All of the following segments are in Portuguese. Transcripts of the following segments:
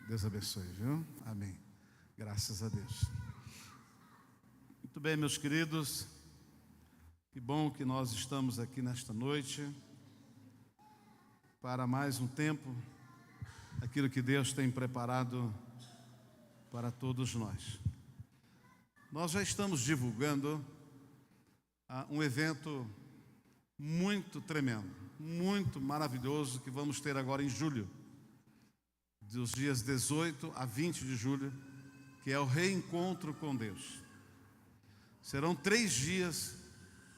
Deus abençoe, viu? Amém. Graças a Deus. Muito bem, meus queridos. Que bom que nós estamos aqui nesta noite para mais um tempo, aquilo que Deus tem preparado para todos nós. Nós já estamos divulgando um evento muito tremendo, muito maravilhoso, que vamos ter agora em julho, dos dias 18 a 20 de julho, que é o Reencontro com Deus. Serão 3 dias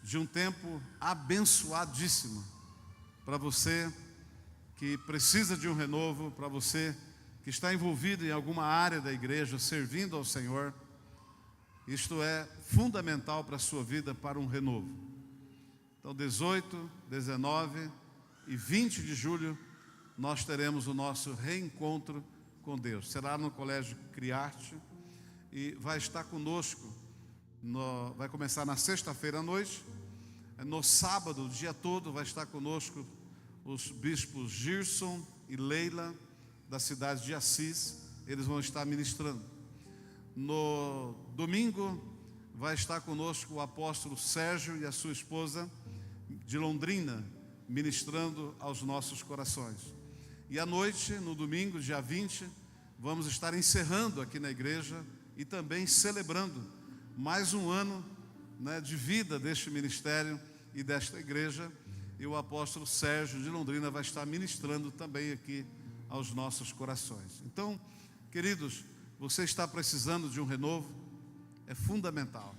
de um tempo abençoadíssimo para você que precisa de um renovo, para você que está envolvido em alguma área da igreja, servindo ao Senhor. Isto é fundamental para a sua vida, para um renovo. Então, 18, 19 e 20 de julho, nós teremos o nosso reencontro com Deus. Será no Colégio Criarte e vai estar conosco, vai começar na sexta-feira à noite. No sábado, o dia todo, vai estar conosco os bispos Girson e Leila, da cidade de Assis. Eles vão estar ministrando. No domingo, vai estar conosco o apóstolo Sérgio e a sua esposa, de Londrina, ministrando aos nossos corações. E à noite, no domingo, dia 20, vamos estar encerrando aqui na igreja e também celebrando mais um ano, de vida deste ministério e desta igreja. E o apóstolo Sérgio de Londrina vai estar ministrando também aqui aos nossos corações. Então, queridos, você está precisando de um renovo? É fundamental.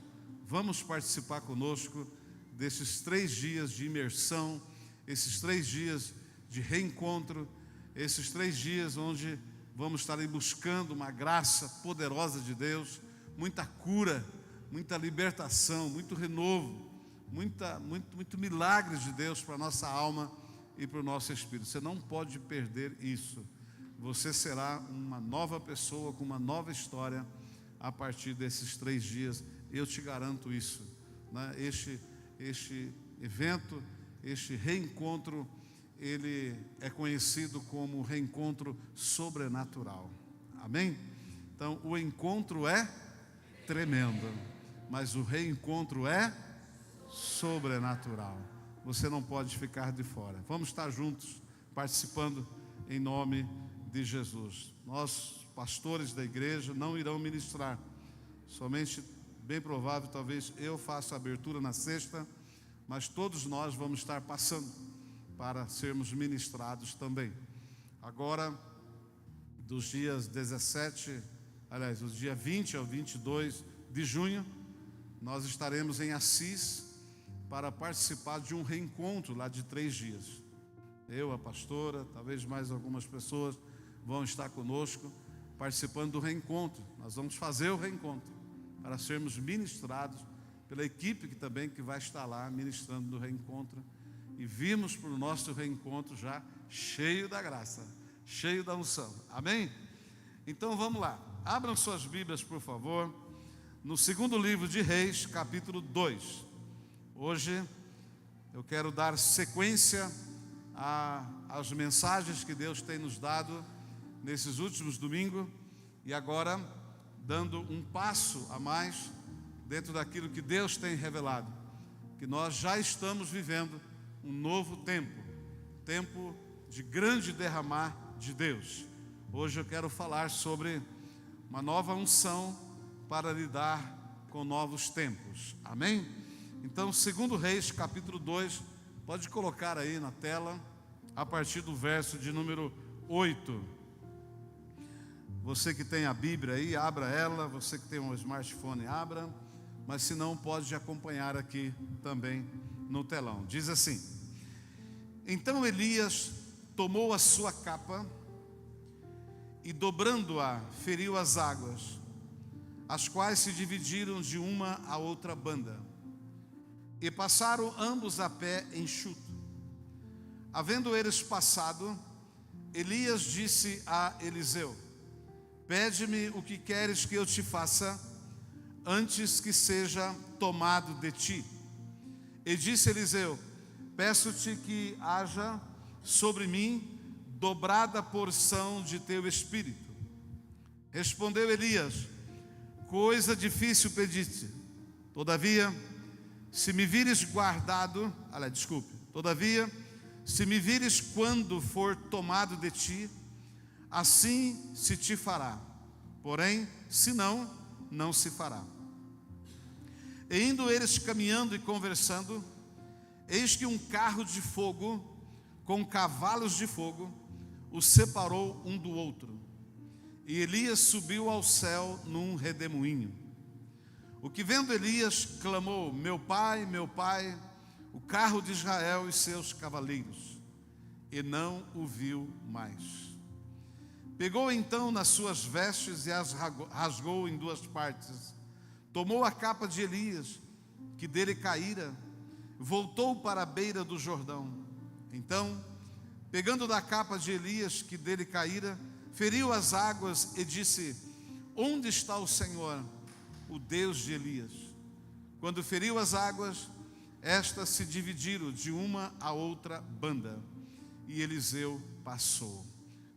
Vamos participar conosco desses 3 dias de imersão, esses 3 dias de reencontro, esses 3 dias onde vamos estar aí buscando uma graça poderosa de Deus, muita cura, muita libertação, muito renovo, muito milagre de Deus para a nossa alma e para o nosso espírito. Você não pode perder isso. Você será uma nova pessoa, com uma nova história, a partir desses 3 dias. Eu te garanto isso, Este evento, este reencontro, ele é conhecido como reencontro sobrenatural. Amém? Então, o encontro é tremendo, mas o reencontro é sobrenatural. Você não pode ficar de fora. Vamos estar juntos, participando em nome de Jesus. Nós, pastores da igreja, não irão ministrar. Somente, bem provável, talvez eu faça a abertura na sexta, mas todos nós vamos estar passando para sermos ministrados também. Agora, dos dias 20 ao 22 de junho, nós estaremos em Assis para participar de um reencontro lá de 3 dias. Eu, a pastora, talvez mais algumas pessoas vão estar conosco, participando do reencontro. Nós vamos fazer o reencontro para sermos ministrados pela equipe que vai estar lá ministrando no reencontro. E vimos para o nosso reencontro já cheio da graça, cheio da unção. Amém? Então vamos lá. Abram suas Bíblias, por favor, no 2º livro de Reis, capítulo 2. Hoje eu quero dar sequência às mensagens que Deus tem nos dado nesses últimos domingos, e agora dando um passo a mais dentro daquilo que Deus tem revelado, que nós já estamos vivendo um novo tempo de grande derramar de Deus. Hoje eu quero falar sobre uma nova unção para lidar com novos tempos. Amém? Então, 2º Reis, capítulo 2, pode colocar aí na tela, a partir do verso de número 8. Você que tem a Bíblia aí, abra ela. Você que tem um smartphone, abra. Mas se não, pode acompanhar aqui também no telão. Diz assim: Então Elias tomou a sua capa e, dobrando-a, feriu as águas, as quais se dividiram de uma a outra banda, e passaram ambos a pé enxuto. Havendo eles passado, Elias disse a Eliseu: Pede-me o que queres que eu te faça, antes que seja tomado de ti. E disse Eliseu: Peço-te que haja sobre mim dobrada porção de teu espírito. Respondeu Elias: coisa difícil pediste. Todavia, se me vires quando for tomado de ti, assim se te fará. Porém, se não, não se fará. E indo eles caminhando e conversando, eis que um carro de fogo, com cavalos de fogo, os separou um do outro. E Elias subiu ao céu num redemoinho. O que vendo Elias, clamou: meu pai, o carro de Israel e seus cavaleiros. E não o viu mais. Pegou então nas suas vestes e as rasgou em duas partes. Tomou a capa de Elias, que dele caíra, voltou para a beira do Jordão. Então, pegando da capa de Elias, que dele caíra, feriu as águas e disse: onde está o Senhor, o Deus de Elias? Quando feriu as águas, estas se dividiram de uma a outra banda, e Eliseu passou.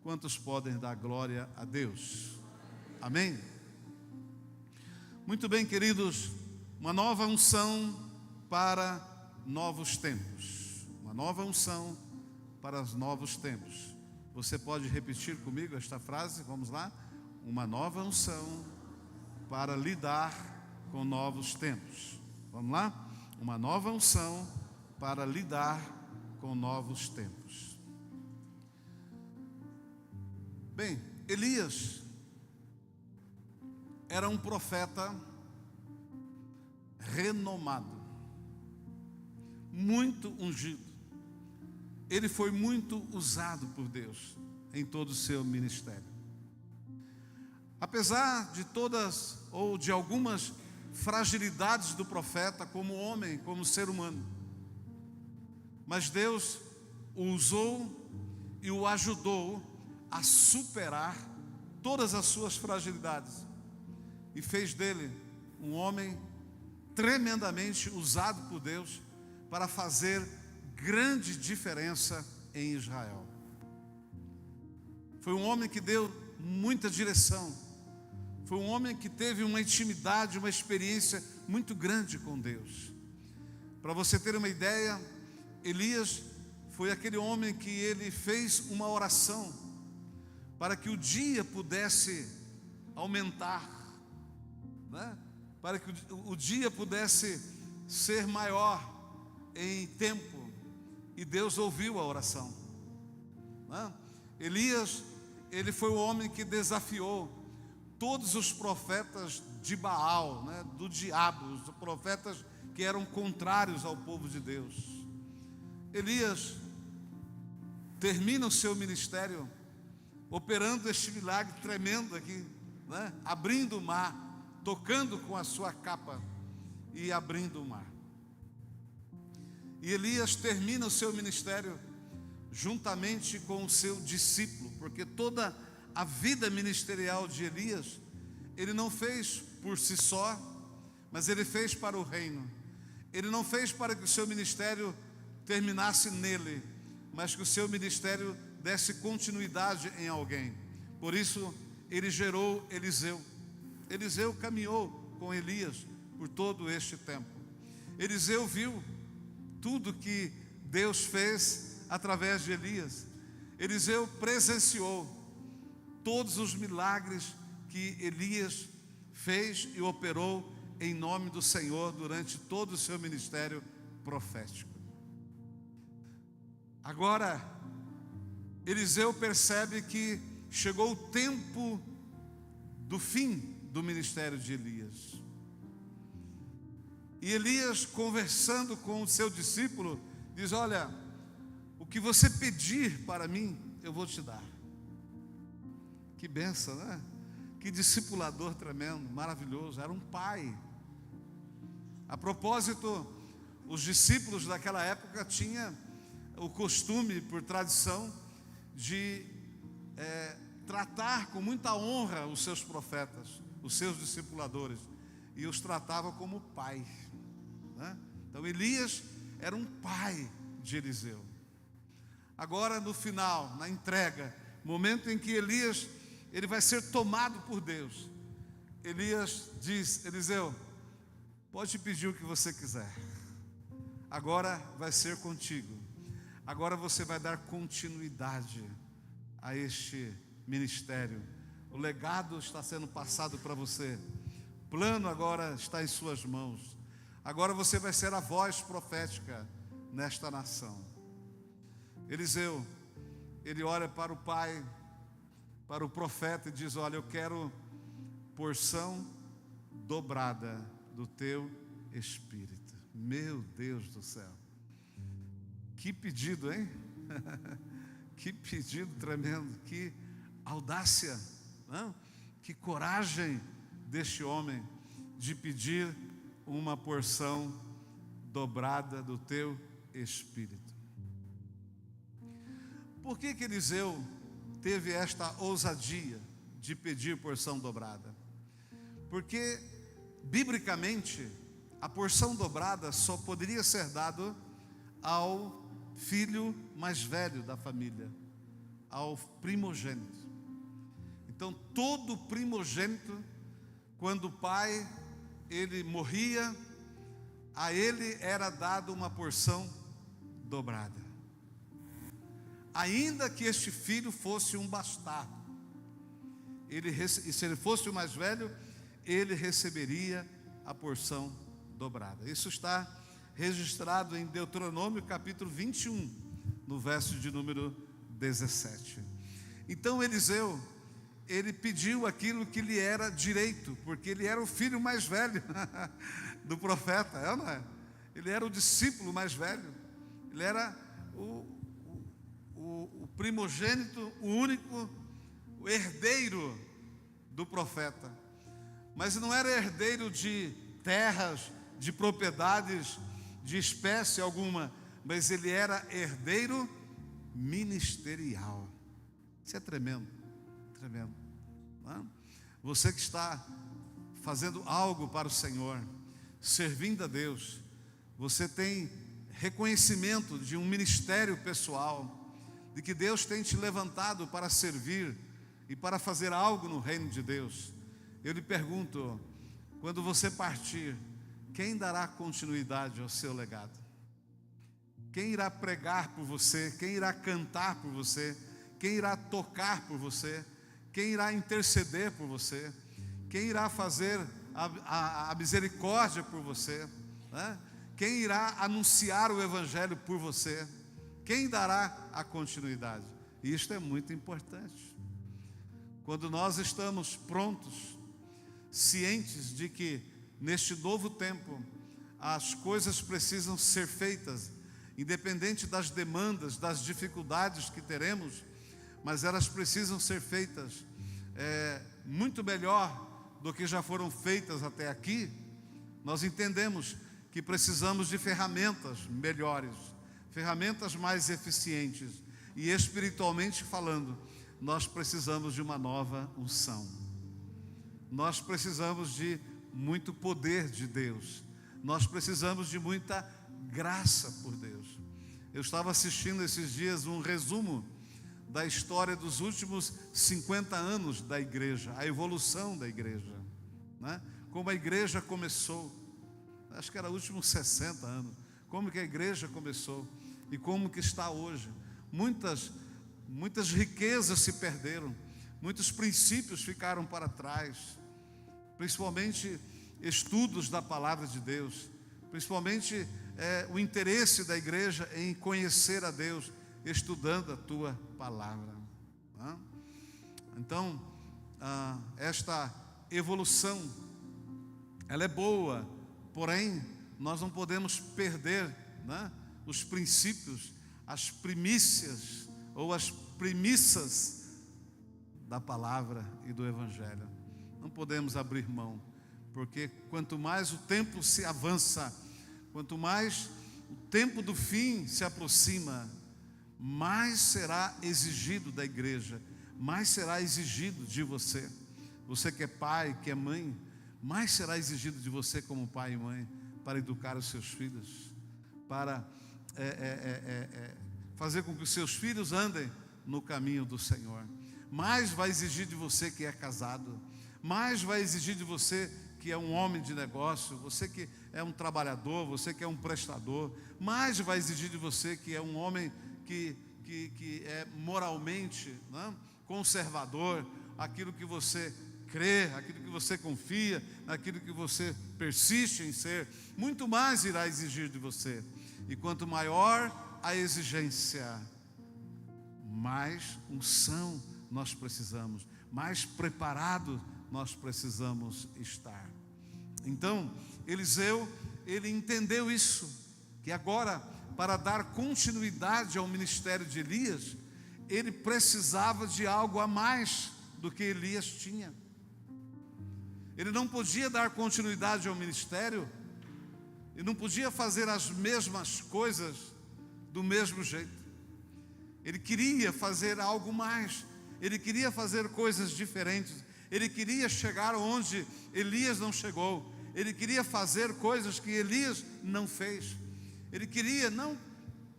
Quantos podem dar glória a Deus? Amém? Muito bem, queridos, uma nova unção para novos tempos. Uma nova unção para os novos tempos. Você pode repetir comigo esta frase? Vamos lá? Uma nova unção para lidar com novos tempos. Vamos lá? Uma nova unção para lidar com novos tempos. Bem, Elias era um profeta renomado, muito ungido. Ele foi muito usado por Deus em todo o seu ministério. Apesar de todas ou de algumas fragilidades do profeta como homem, como ser humano, mas Deus o usou e o ajudou a superar todas as suas fragilidades e fez dele um homem tremendamente usado por Deus para fazer grande diferença em Israel. Foi um homem que deu muita direção. Foi um homem que teve uma intimidade, uma experiência muito grande com Deus. Para você ter uma ideia, Elias foi aquele homem que ele fez uma oração para que o dia pudesse aumentar, né? Para que o dia pudesse ser maior em tempo, e Deus ouviu a oração, né? Elias, ele foi o homem que desafiou todos os profetas de Baal, né? Do diabo, os profetas que eram contrários ao povo de Deus. Elias termina o seu ministério operando este milagre tremendo aqui, né? Abrindo o mar, tocando com a sua capa e abrindo o mar. E Elias termina o seu ministério juntamente com o seu discípulo, porque toda a vida ministerial de Elias, ele não fez por si só, mas ele fez para o reino. Ele não fez para que o seu ministério terminasse nele, mas que o seu ministério desse continuidade em alguém. Por isso, ele gerou Eliseu. Eliseu caminhou com Elias por todo este tempo. Eliseu viu tudo que Deus fez através de Elias. Eliseu presenciou todos os milagres que Elias fez e operou em nome do Senhor durante todo o seu ministério profético. Agora, Eliseu percebe que chegou o tempo do fim do ministério de Elias. E Elias, conversando com o seu discípulo, diz: olha, o que você pedir para mim, eu vou te dar. Que bênção, né? Que discipulador tremendo, maravilhoso, era um pai. A propósito, os discípulos daquela época tinham o costume, por tradição, de tratar com muita honra os seus profetas, os seus discipuladores, e os tratava como pai, né? Então Elias era um pai de Eliseu. Agora no final, na entrega, momento em que Elias ele vai ser tomado por Deus. Elias diz: Eliseu, pode pedir o que você quiser, agora vai ser contigo, agora você vai dar continuidade a este ministério, o legado está sendo passado para você, o plano agora está em suas mãos, agora você vai ser a voz profética nesta nação. Eliseu, ele olha para o pai, para o profeta e diz: olha, eu quero porção dobrada do teu espírito. Meu Deus do céu, que pedido, hein? Que pedido tremendo, que audácia, não? Que coragem deste homem de pedir uma porção dobrada do teu espírito. Por que Eliseu teve esta ousadia de pedir porção dobrada? Porque, biblicamente, a porção dobrada só poderia ser dada ao filho mais velho da família, ao primogênito. Então, todo primogênito, quando o pai, ele morria, a ele era dado uma porção dobrada. Ainda que este filho fosse um bastardo, e se ele fosse o mais velho, ele receberia a porção dobrada. Isso está registrado em Deuteronômio capítulo 21, no verso de número 17. Então Eliseu, ele pediu aquilo que lhe era direito, porque ele era o filho mais velho do profeta, é ou não é? Ele era o discípulo mais velho, ele era o primogênito, o único, o herdeiro do profeta. Mas não era herdeiro de terras, de propriedades, de espécie alguma, mas ele era herdeiro ministerial. Isso é tremendo, tremendo, não é? Você que está fazendo algo para o Senhor, servindo a Deus, você tem reconhecimento de um ministério pessoal, de que Deus tem te levantado para servir e para fazer algo no reino de Deus. Eu lhe pergunto, quando você partir, quem dará continuidade ao seu legado? Quem irá pregar por você? Quem irá cantar por você? Quem irá tocar por você? Quem irá interceder por você? Quem irá fazer a misericórdia por você? Né? Quem irá anunciar o evangelho por você? Quem dará a continuidade? Isto é muito importante. Quando nós estamos prontos, cientes de que neste novo tempo as coisas precisam ser feitas, independente das demandas, das dificuldades que teremos, mas elas precisam ser feitas muito melhor do que já foram feitas até aqui. Nós entendemos que precisamos de ferramentas melhores, ferramentas mais eficientes, e espiritualmente falando, nós precisamos de uma nova unção. Nós precisamos de muito poder de Deus. Nós precisamos de muita graça por Deus. Eu estava assistindo esses dias um resumo da história dos últimos 50 anos da igreja, a evolução da igreja, né? Como a igreja começou, acho que era os últimos 60 anos, como que a igreja começou e como que está hoje. Muitas riquezas se perderam, muitos princípios ficaram para trás, principalmente estudos da palavra de Deus, principalmente o interesse da igreja em conhecer a Deus, estudando a tua palavra, né? Então, esta evolução, ela é boa, porém, nós não podemos perder, né, os princípios, as primícias ou as premissas da palavra e do evangelho. Não podemos abrir mão, porque quanto mais o tempo se avança, quanto mais o tempo do fim se aproxima, mais será exigido da igreja, mais será exigido de você. Você que é pai, que é mãe, mais será exigido de você como pai e mãe, para educar os seus filhos, para fazer com que os seus filhos andem no caminho do Senhor. mais vai exigir de você que é casado, mais vai exigir de você que é um homem de negócio, você que é um trabalhador, você que é um prestador, mais vai exigir de você que é um homem que é moralmente, né, conservador, aquilo que você crê, aquilo que você confia, aquilo que você persiste em ser, muito mais irá exigir de você. E quanto maior a exigência, mais unção nós precisamos, mais preparado nós precisamos estar. Então, Eliseu, ele entendeu isso, que agora, para dar continuidade ao ministério de Elias, ele precisava de algo a mais do que Elias tinha. Ele não podia dar continuidade ao ministério, ele não podia fazer as mesmas coisas do mesmo jeito. Ele queria fazer algo mais, ele queria fazer coisas diferentes, ele queria chegar onde Elias não chegou, ele queria fazer coisas que Elias não fez. Ele queria, não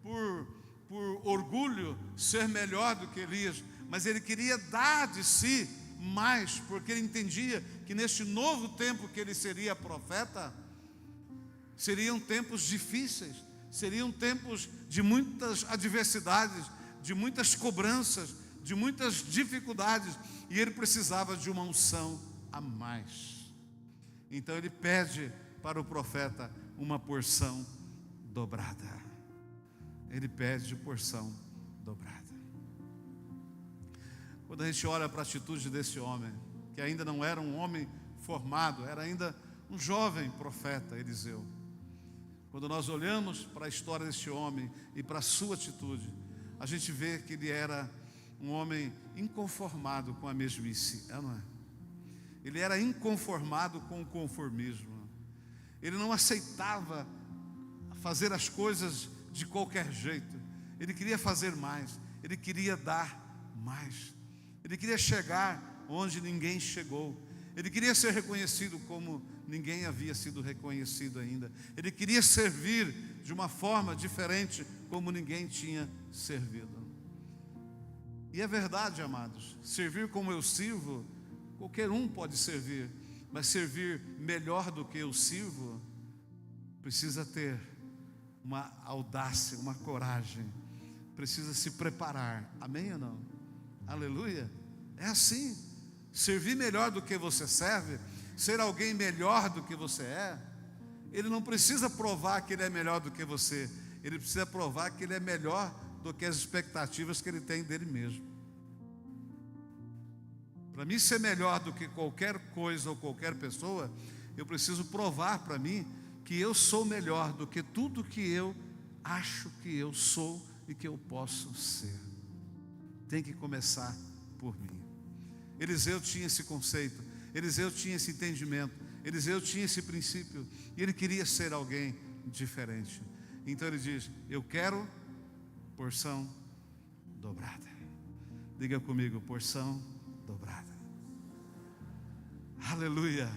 por orgulho, ser melhor do que Elias, mas ele queria dar de si mais, porque ele entendia que neste novo tempo que ele seria profeta, seriam tempos difíceis, seriam tempos de muitas adversidades, de muitas cobranças, de muitas dificuldades, e ele precisava de uma unção a mais. Então ele pede para o profeta uma porção dobrada. Ele pede porção dobrada. Quando a gente olha para a atitude desse homem, que ainda não era um homem formado, era ainda um jovem profeta, Eliseu. Quando nós olhamos para a história deste homem e para a sua atitude, a gente vê que ele era um homem inconformado com a mesmice, não é? Ele era inconformado com o conformismo. Ele não aceitava fazer as coisas de qualquer jeito. Ele queria fazer mais, ele queria dar mais. Ele queria chegar onde ninguém chegou. Ele queria ser reconhecido como ninguém havia sido reconhecido ainda. Ele queria servir de uma forma diferente como ninguém tinha servido. E é verdade, amados, servir como eu sirvo, qualquer um pode servir, mas servir melhor do que eu sirvo, precisa ter uma audácia, uma coragem, precisa se preparar. Amém ou não? Aleluia. É assim. Servir melhor do que você serve, ser alguém melhor do que você é, ele não precisa provar que ele é melhor do que você, ele precisa provar que ele é melhor do que as expectativas que ele tem dele mesmo. Para mim ser melhor do que qualquer coisa ou qualquer pessoa, eu preciso provar para mim que eu sou melhor do que tudo que eu acho que eu sou e que eu posso ser. Tem que começar por mim. Eliseu tinha esse conceito, Eliseu tinha esse entendimento, Eliseu tinha esse princípio, e ele queria ser alguém diferente. Então ele diz: eu quero porção dobrada. Diga comigo, porção dobrada. Aleluia.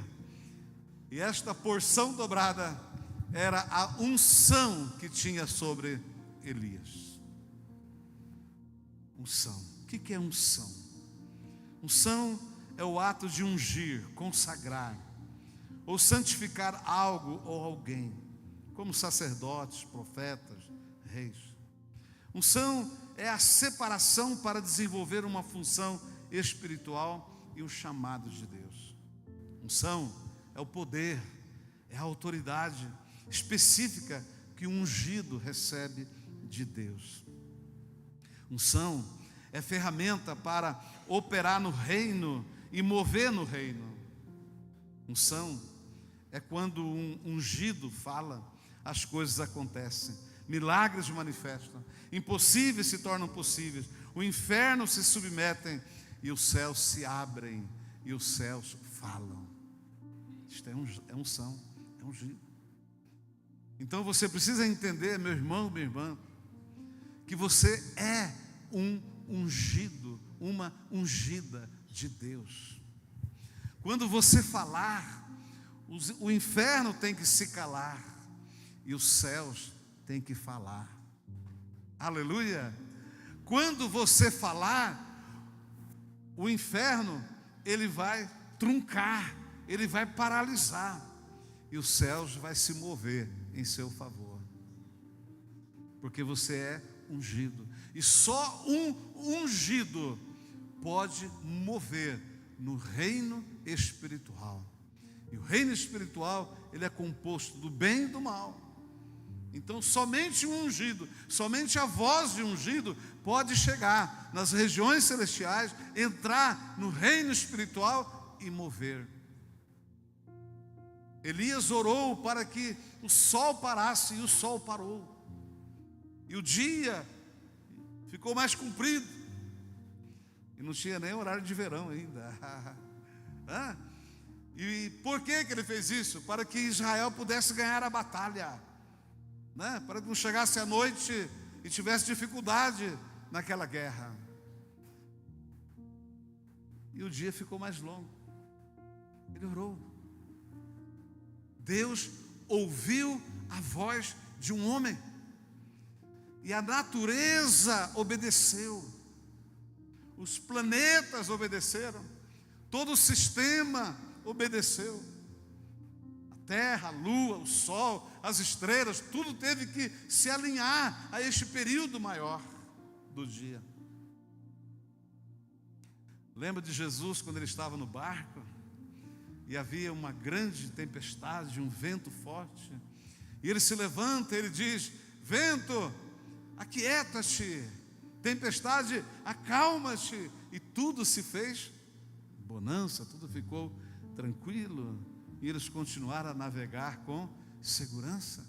E esta porção dobrada era a unção que tinha sobre Elias. Unção. O que é unção? Unção é o ato de ungir, consagrar, ou santificar algo ou alguém, como sacerdotes, profetas, reis. Unção é a separação para desenvolver uma função espiritual e o chamado de Deus. Unção é o poder, é a autoridade específica que o ungido recebe de Deus. Unção é ferramenta para operar no reino e mover no reino. Unção é quando um ungido fala, as coisas acontecem, milagres manifestam, impossíveis se tornam possíveis, o inferno se submetem e os céus se abrem e os céus falam. Isto é unção, é ungido. Então você precisa entender, meu irmão, minha irmã, que você é um ungido, uma ungida de Deus. Quando você falar, o inferno tem que se calar e os céus têm que falar. Aleluia. Quando você falar, o inferno, ele vai truncar, ele vai paralisar, e os céus vai se mover em seu favor, porque você é ungido, e só um ungido pode mover no reino espiritual. E o reino espiritual, ele é composto do bem e do mal. Então somente um ungido, somente a voz de ungido pode chegar nas regiões celestiais, entrar no reino espiritual e mover. Elias orou para que o sol parasse, e o sol parou, e o dia ficou mais comprido, e não tinha nem horário de verão ainda. E por que ele fez isso? Para que Israel pudesse ganhar a batalha, né? Para que não chegasse à noite e tivesse dificuldade naquela guerra. E o dia ficou mais longo. Ele orou. Deus ouviu a voz de um homem, e a natureza obedeceu, os planetas obedeceram, todo o sistema obedeceu, a terra, a lua, o sol, as estrelas, tudo teve que se alinhar a este período maior do dia. Lembra de Jesus quando ele estava no barco e havia uma grande tempestade, um vento forte, e ele se levanta, ele diz: vento, aquieta-te, tempestade, acalma-te, e tudo se fez bonança, tudo ficou tranquilo, e eles continuaram a navegar com segurança.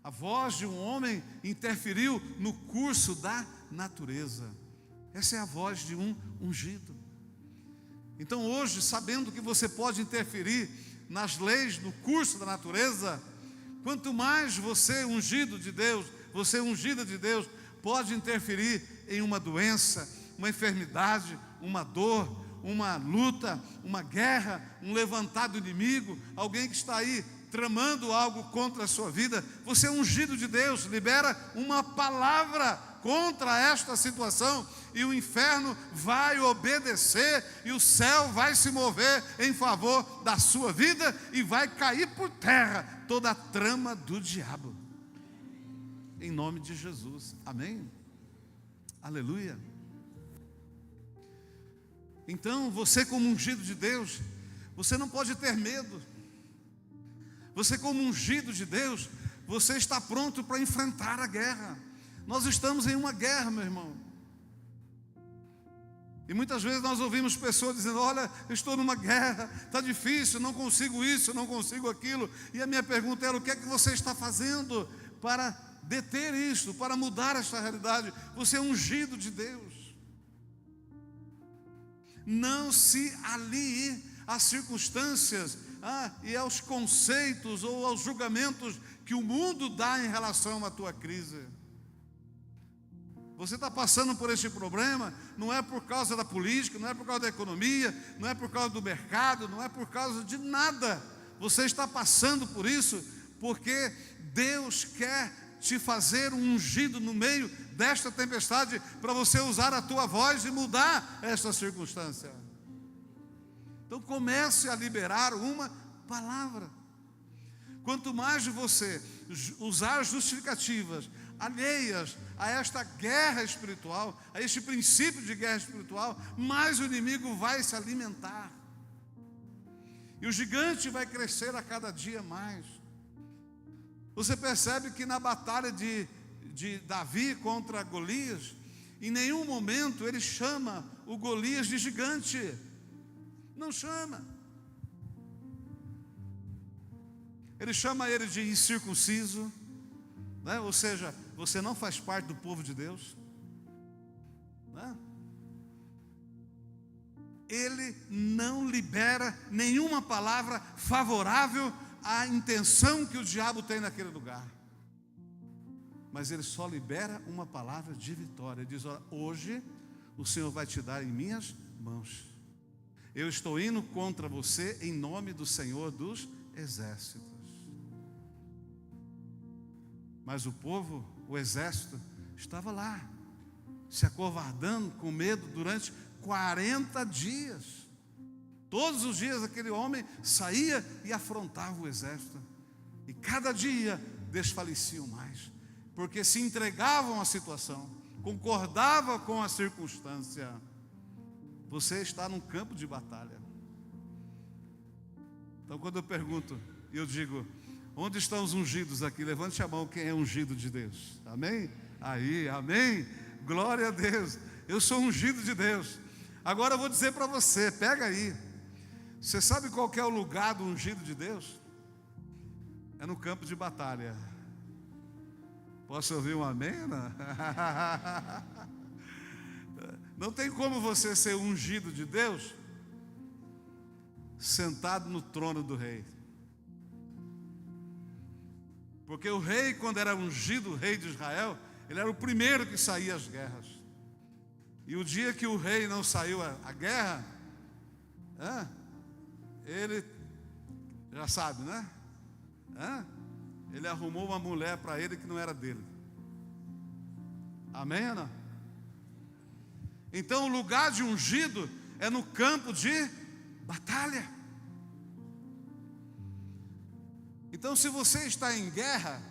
A voz de um homem interferiu no curso da natureza. Essa é a voz de um ungido. Então hoje, sabendo que você pode interferir nas leis, no curso da natureza, quanto mais você ungido de Deus, você ungida de Deus, pode interferir em uma doença, uma enfermidade, uma dor, uma luta, uma guerra, um levantar do inimigo, alguém que está aí tramando algo contra a sua vida. Você é ungido de Deus, libera uma palavra contra esta situação, e o inferno vai obedecer, e o céu vai se mover em favor da sua vida, e vai cair por terra toda a trama do diabo, em nome de Jesus, amém? Aleluia. Então você, como ungido de Deus, você não pode ter medo. Você, como ungido de Deus, você está pronto para enfrentar a guerra. Nós estamos em uma guerra, meu irmão. E muitas vezes nós ouvimos pessoas dizendo: olha, eu estou numa guerra, está difícil, não consigo isso, não consigo aquilo. E a minha pergunta era: o que é que você está fazendo para deter isso, para mudar esta realidade? Você é ungido de Deus. Não se alie às circunstâncias e aos conceitos ou aos julgamentos que o mundo dá em relação à tua crise. Você está passando por este problema, não é por causa da política, não é por causa da economia, não é por causa do mercado, não é por causa de nada. Você está passando por isso porque Deus quer te fazer um ungido no meio desta tempestade, para você usar a tua voz e mudar esta circunstância. Então comece a liberar uma palavra. Quanto mais você usar justificativas alheias a esta guerra espiritual, a este princípio de guerra espiritual, mais o inimigo vai se alimentar, e o gigante vai crescer a cada dia mais. Você percebe que na batalha de Davi contra Golias, em nenhum momento ele chama o Golias de gigante, não chama. Ele chama ele de incircunciso, né? Ou seja, você não faz parte do povo de Deus, né? Ele não libera nenhuma palavra favorável à intenção que o diabo tem naquele lugar, mas ele só libera uma palavra de vitória. Ele diz: olha, hoje o Senhor vai te dar em minhas mãos, eu estou indo contra você em nome do Senhor dos exércitos. Mas o povo, o exército, estava lá, se acovardando, com medo, durante 40 dias. Todos os dias aquele homem saía e afrontava o exército. E cada dia desfaleciam mais, porque se entregavam à situação, concordavam com a circunstância. Você está num campo de batalha. Então quando eu pergunto, eu digo: onde estão os ungidos aqui? Levante a mão quem é ungido de Deus. Amém? Aí, amém? Glória a Deus. Eu sou ungido de Deus. Agora eu vou dizer para você, pega aí. Você sabe qual que é o lugar do ungido de Deus? É no campo de batalha. Posso ouvir um amém? Não? Não tem como você ser ungido de Deus sentado no trono do rei. Porque o rei, quando era ungido, o rei de Israel, ele era o primeiro que saía às guerras. E o dia que o rei não saiu à guerra, ele, já sabe, né? Ele arrumou uma mulher para ele que não era dele. Amém ou não? Então o lugar de ungido é no campo de batalha. Então se você está em guerra,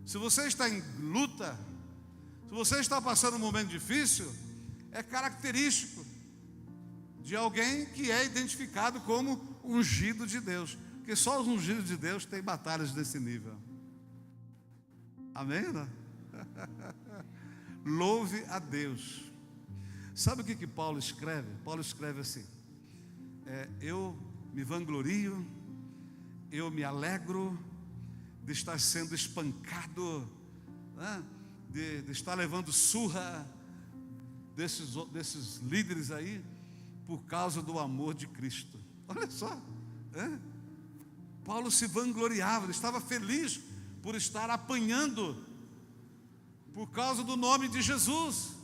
se você está em luta, se você está passando um momento difícil, é característico de alguém que é identificado como ungido de Deus. Porque só os ungidos de Deus têm batalhas desse nível. Amém? Não? Louve a Deus. Sabe o que Paulo escreve? Paulo escreve assim: eu me vanglorio, eu me alegro de estar sendo espancado, né? de estar levando surra desses líderes aí, por causa do amor de Cristo. Olha só, Paulo se vangloriava, ele estava feliz por estar apanhando por causa do nome de Jesus.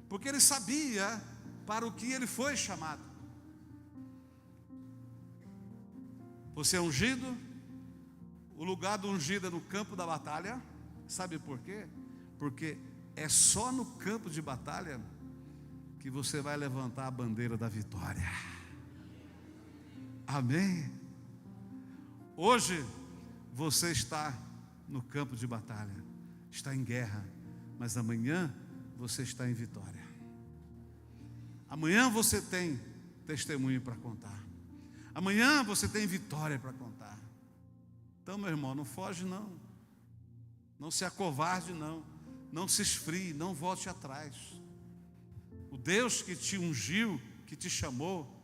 Porque ele sabia para o que ele foi chamado. Você é ungido, o lugar do ungido é no campo da batalha. Sabe por quê? Porque é só no campo de batalha que você vai levantar a bandeira da vitória. Amém? Hoje você está no campo de batalha, está em guerra, mas amanhã você está em vitória. Amanhã você tem testemunho para contar. Amanhã você tem vitória para contar. Então, meu irmão, não foge não. Não se acovarde não. Não se esfrie, não volte atrás. O Deus que te ungiu, que te chamou,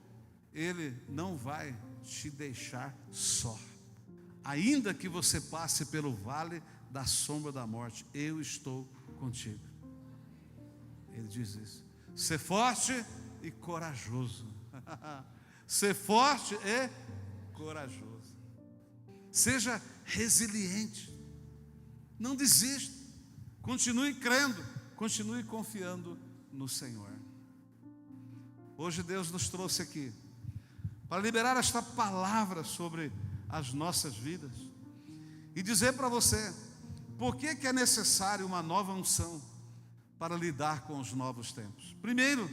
Ele não vai te deixar só. Ainda que você passe pelo vale da sombra da morte, eu estou contigo. Ele diz isso. Ser forte e corajoso. Ser forte e corajoso. Seja resiliente. Não desista. Continue crendo. Continue confiando no Senhor. Hoje Deus nos trouxe aqui para liberar esta palavra sobre as nossas vidas e dizer para você por que é necessário uma nova unção para lidar com os novos tempos. Primeiro,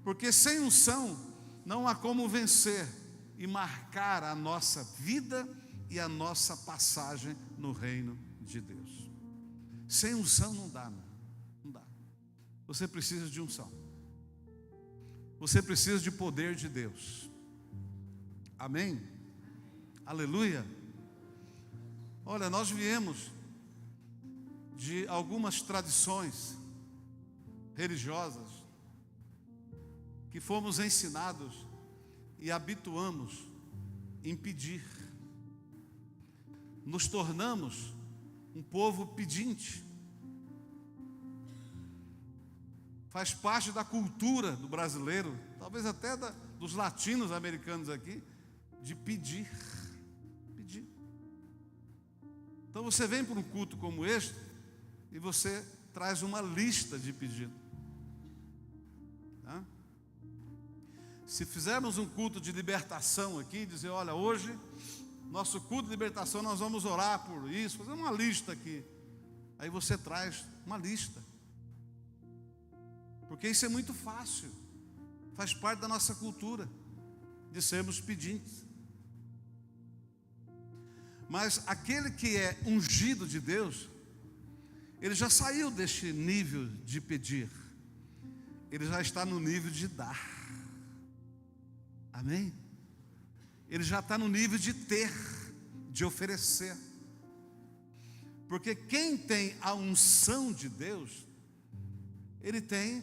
porque sem unção não há como vencer e marcar a nossa vida e a nossa passagem no reino de Deus. Sem unção não dá, não dá. Você precisa de unção. Você precisa de poder de Deus. Amém? Aleluia. Olha, nós viemos de algumas tradições religiosas que fomos ensinados e habituamos em pedir. Nos tornamos um povo pedinte. Faz parte da cultura do brasileiro, talvez até dos latinos americanos aqui, de pedir. Pedir. Então você vem para um culto como este e você traz uma lista de pedidos. Tá? Se fizermos um culto de libertação aqui, dizer, olha, hoje, nosso culto de libertação, nós vamos orar por isso, fazer uma lista aqui. Aí você traz uma lista. Porque isso é muito fácil. Faz parte da nossa cultura de sermos pedintes. Mas aquele que é ungido de Deus, ele já saiu deste nível de pedir. Ele já está no nível de dar. Amém? Ele já está no nível de ter, de oferecer. Porque quem tem a unção de Deus, ele tem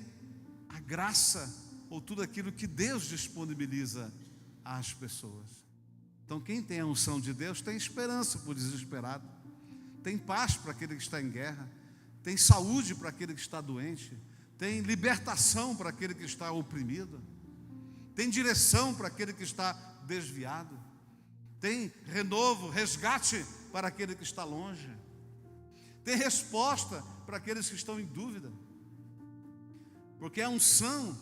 a graça, ou tudo aquilo que Deus disponibiliza às pessoas. Então quem tem a unção de Deus tem esperança para o desesperado, tem paz para aquele que está em guerra, tem saúde para aquele que está doente, tem libertação para aquele que está oprimido, tem direção para aquele que está desviado, tem renovo, resgate para aquele que está longe, tem resposta para aqueles que estão em dúvida. Porque a unção,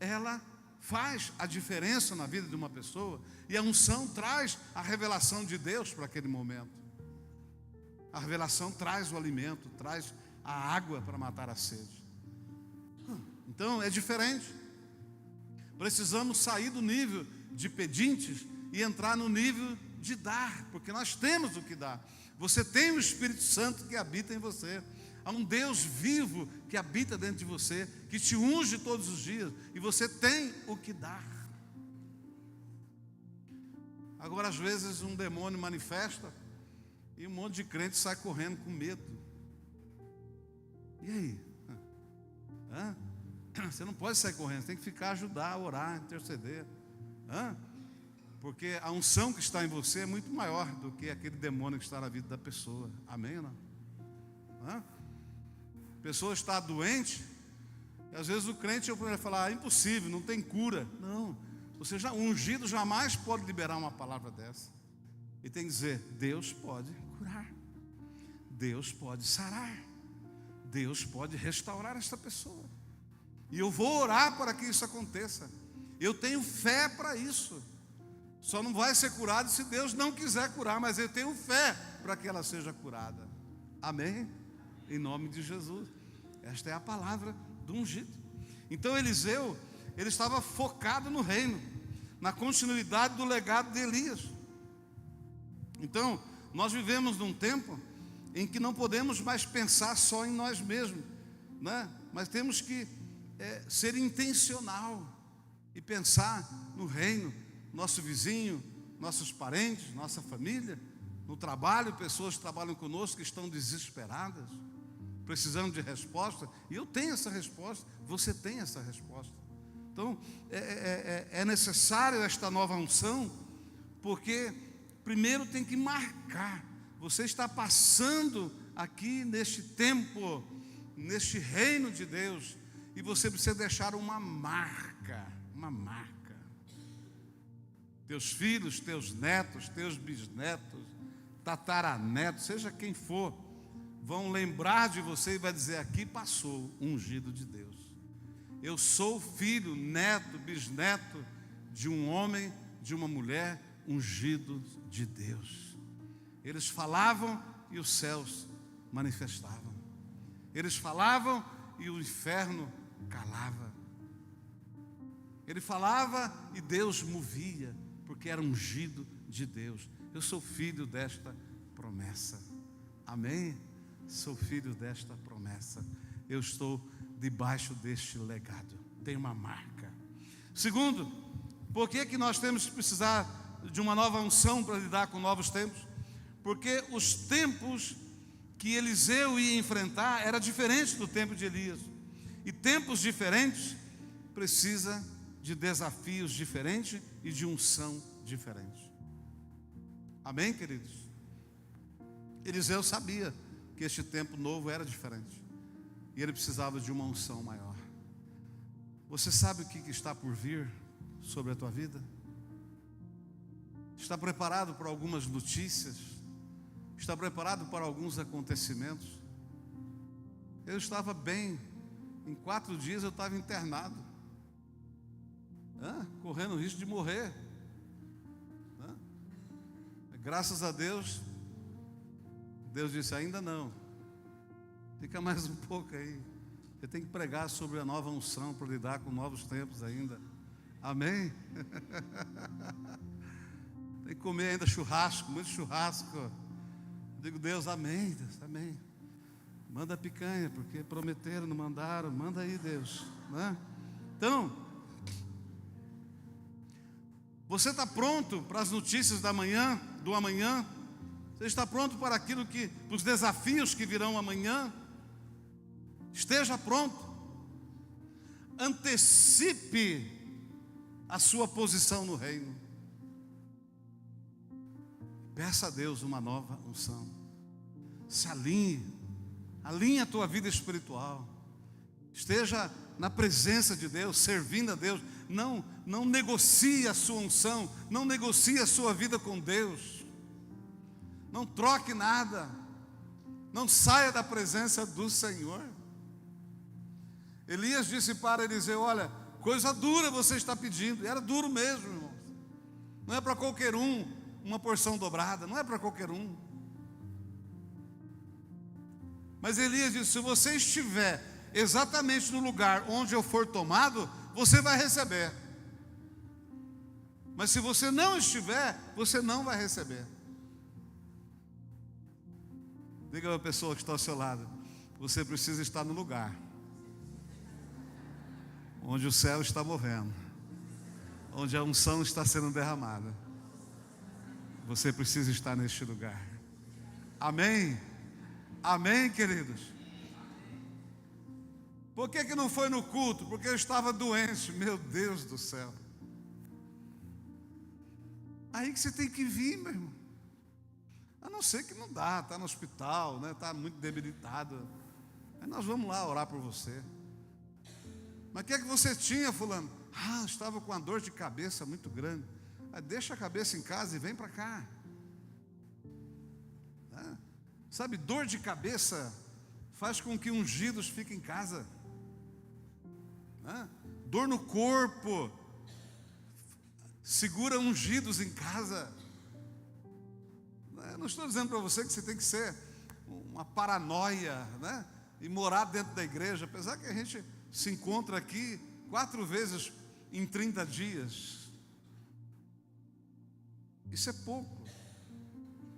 ela faz a diferença na vida de uma pessoa, e a unção traz a revelação de Deus para aquele momento. A revelação traz o alimento, traz a água para matar a sede. Então é diferente. Precisamos sair do nível de pedintes e entrar no nível de dar, porque nós temos o que dar. Você tem o Espírito Santo que habita em você. Há um Deus vivo que habita dentro de você, que te unge todos os dias, e você tem o que dar. Agora, às vezes, um demônio manifesta e um monte de crente sai correndo com medo. E aí? Você não pode sair correndo, você tem que ficar, ajudar, orar, interceder. Porque a unção que está em você é muito maior do que aquele demônio que está na vida da pessoa. Amém ou não? A pessoa está doente, e às vezes o crente vai falar, impossível, não tem cura. Não, você já ungido jamais pode liberar uma palavra dessa. E tem que dizer, Deus pode curar, Deus pode sarar, Deus pode restaurar esta pessoa. E eu vou orar para que isso aconteça. Eu tenho fé para isso. Só não vai ser curado se Deus não quiser curar, mas eu tenho fé para que ela seja curada. Amém? Em nome de Jesus. Esta é a palavra do ungido. Então Eliseu, ele estava focado no reino, na continuidade do legado de Elias. Então, nós vivemos num tempo em que não podemos mais pensar só em nós mesmos, né? Mas temos que ser intencional e pensar no reino, nosso vizinho, nossos parentes, nossa família, no trabalho, pessoas que trabalham conosco que estão desesperadas, precisando de resposta, e eu tenho essa resposta, você tem essa resposta. Então, é necessário esta nova unção, porque primeiro tem que marcar. Você está passando aqui neste tempo, neste reino de Deus, e você precisa deixar uma marca, uma marca. Teus filhos, teus netos, teus bisnetos, tataranetos, seja quem for, vão lembrar de você e vai dizer, aqui passou o ungido de Deus. Eu sou filho, neto, bisneto de um homem, de uma mulher ungido de Deus. Eles falavam e os céus manifestavam. Eles falavam e o inferno calava. Ele falava e Deus movia, porque era ungido de Deus. Eu sou filho desta promessa. Amém? Sou filho desta promessa. Eu estou debaixo deste legado. Tem uma marca. Segundo, por que nós temos que precisar de uma nova unção para lidar com novos tempos? Porque os tempos que Eliseu ia enfrentar era diferente do tempo de Elias. E tempos diferentes precisa de desafios diferentes e de unção diferente. Amém, queridos? Eliseu sabia que este tempo novo era diferente. E ele precisava de uma unção maior. Você sabe o que está por vir sobre a tua vida? Está preparado para algumas notícias? Está preparado para alguns acontecimentos? Eu estava bem. Em 4 dias eu estava internado, correndo o risco de morrer. Graças a Deus, Deus disse, ainda não. Fica mais um pouco aí. Você tem que pregar sobre a nova unção para lidar com novos tempos ainda. Amém? Tem que comer ainda churrasco, muito churrasco. Digo, Deus, amém, Deus, amém. Manda picanha, porque prometeram, não mandaram. Manda aí, Deus, né? Então, você está pronto para as notícias da manhã, do amanhã? Você está pronto para aquilo para os desafios que virão amanhã? Esteja pronto. Antecipe a sua posição no reino. Peça a Deus uma nova unção. Se alinhe a tua vida espiritual. Esteja na presença de Deus, servindo a Deus. Não negocie a sua unção, não negocie a sua vida com Deus. Não troque nada. Não saia da presença do Senhor. Elias disse para Eliseu: olha, coisa dura você está pedindo. E era duro mesmo, irmãos. Não é para qualquer um uma porção dobrada, não é para qualquer um. Mas Elias disse: se você estiver exatamente no lugar onde eu for tomado, você vai receber. Mas se você não estiver, você não vai receber. Diga para a pessoa que está ao seu lado: você precisa estar no lugar onde o céu está movendo, onde a unção está sendo derramada. Você precisa estar neste lugar. Amém? Amém, queridos? Por que não foi no culto? Porque eu estava doente. Meu Deus do céu. Aí que você tem que vir, meu irmão. A não ser que não dá, está no hospital, né? Está muito debilitado. Aí nós vamos lá orar por você. Mas o que é que você tinha, fulano? Estava com uma dor de cabeça muito grande. Deixa a cabeça em casa e vem para cá. Sabe, dor de cabeça faz com que ungidos fiquem em casa. Dor no corpo segura ungidos em casa. Eu não estou dizendo para você que você tem que ser uma paranoia, né? E morar dentro da igreja, apesar que a gente se encontra aqui 4 vezes em 30 dias. Isso é pouco.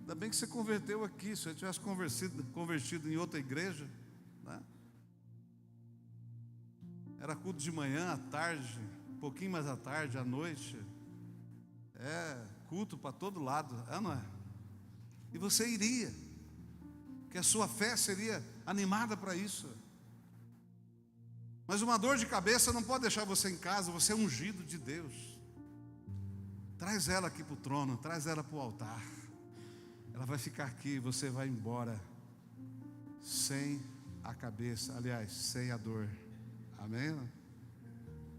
Ainda bem que você converteu aqui. Se você tivesse convertido em outra igreja, né? Era culto de manhã, à tarde, um pouquinho mais à tarde, à noite. Culto para todo lado, não é? E você iria, que a sua fé seria animada para isso. Mas uma dor de cabeça não pode deixar você em casa. Você é ungido de Deus. Traz ela aqui para o trono, traz ela para o altar. Ela vai ficar aqui e você vai embora sem a cabeça, aliás, sem a dor. Amém?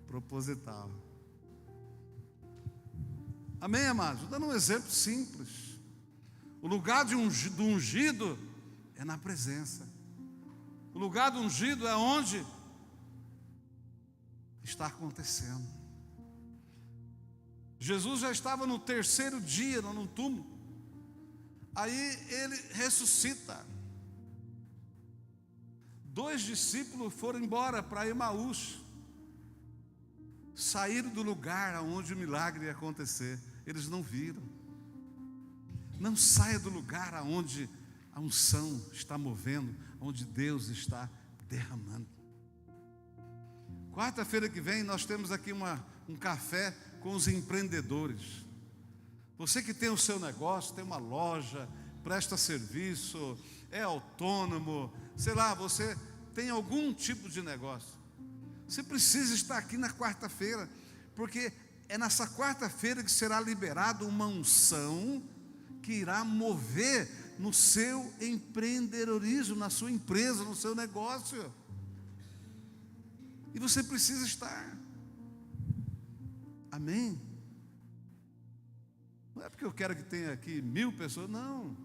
Proposital. Amém, amados? Dando um exemplo simples. O lugar do ungido é na presença. O lugar do ungido é onde está acontecendo. Jesus já estava no 3º dia no túmulo. Aí ele ressuscita. 2 discípulos foram embora para Emaús. Saíram do lugar onde o milagre ia acontecer. Eles não viram. Não saia do lugar onde a unção está movendo, onde Deus está derramando. Quarta-feira que vem nós temos aqui um café com os empreendedores. Você que tem o seu negócio, tem uma loja, presta serviço, é autônomo, sei lá, você tem algum tipo de negócio. Você precisa estar aqui na quarta-feira, porque é nessa quarta-feira que será liberada uma unção que irá mover no seu empreendedorismo, na sua empresa, no seu negócio. E você precisa estar. Amém? Não é porque eu quero que tenha aqui 1000 pessoas, não.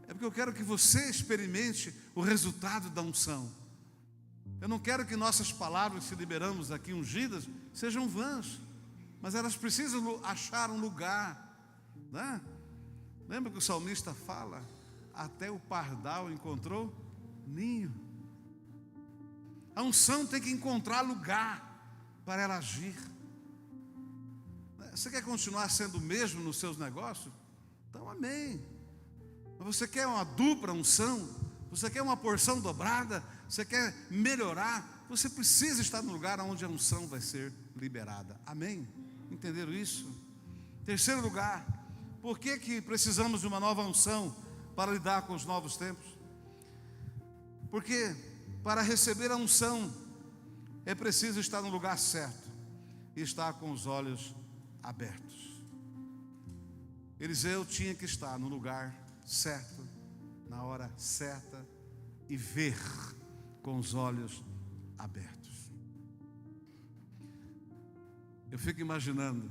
É porque eu quero que você experimente o resultado da unção. Eu não quero que nossas palavras que liberamos aqui ungidas sejam vãs, mas elas precisam achar um lugar, né? Lembra que o salmista fala: até o pardal encontrou ninho. A unção tem que encontrar lugar para ela agir. Você quer continuar sendo o mesmo nos seus negócios? Então amém. Mas você quer uma dupla unção? Você quer uma porção dobrada? Você quer melhorar? Você precisa estar no lugar onde a unção vai ser liberada. Amém? Entenderam isso? Terceiro lugar, por que precisamos de uma nova unção para lidar com os novos tempos? Porque para receber a unção é preciso estar no lugar certo e estar com os olhos abertos. Eliseu tinha que estar no lugar certo, na hora certa e ver com os olhos abertos. Eu fico imaginando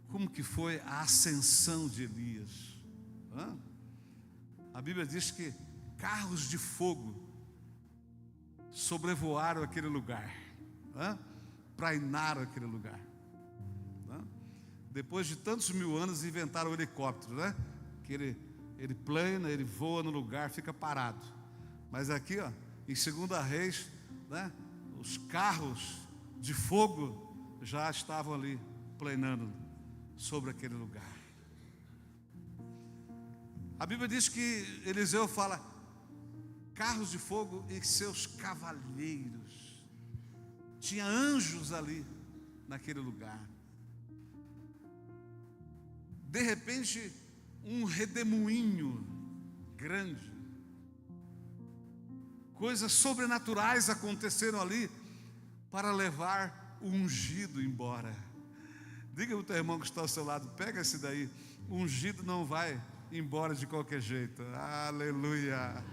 como que foi a ascensão de Elias. A Bíblia diz que carros de fogo sobrevoaram aquele lugar, prainaram aquele lugar. Depois de tantos mil anos inventaram o helicóptero, que ele plana, ele voa no lugar, fica parado. Mas aqui, em 2 Reis, os carros de fogo já estavam ali planando sobre aquele lugar. A Bíblia diz que Eliseu fala carros de fogo e seus cavalheiros. Tinha anjos ali naquele lugar. De repente, um redemoinho grande, coisas sobrenaturais aconteceram ali para levar o ungido embora. Diga ao teu irmão que está ao seu lado, pega esse daí. O ungido não vai embora de qualquer jeito. Aleluia,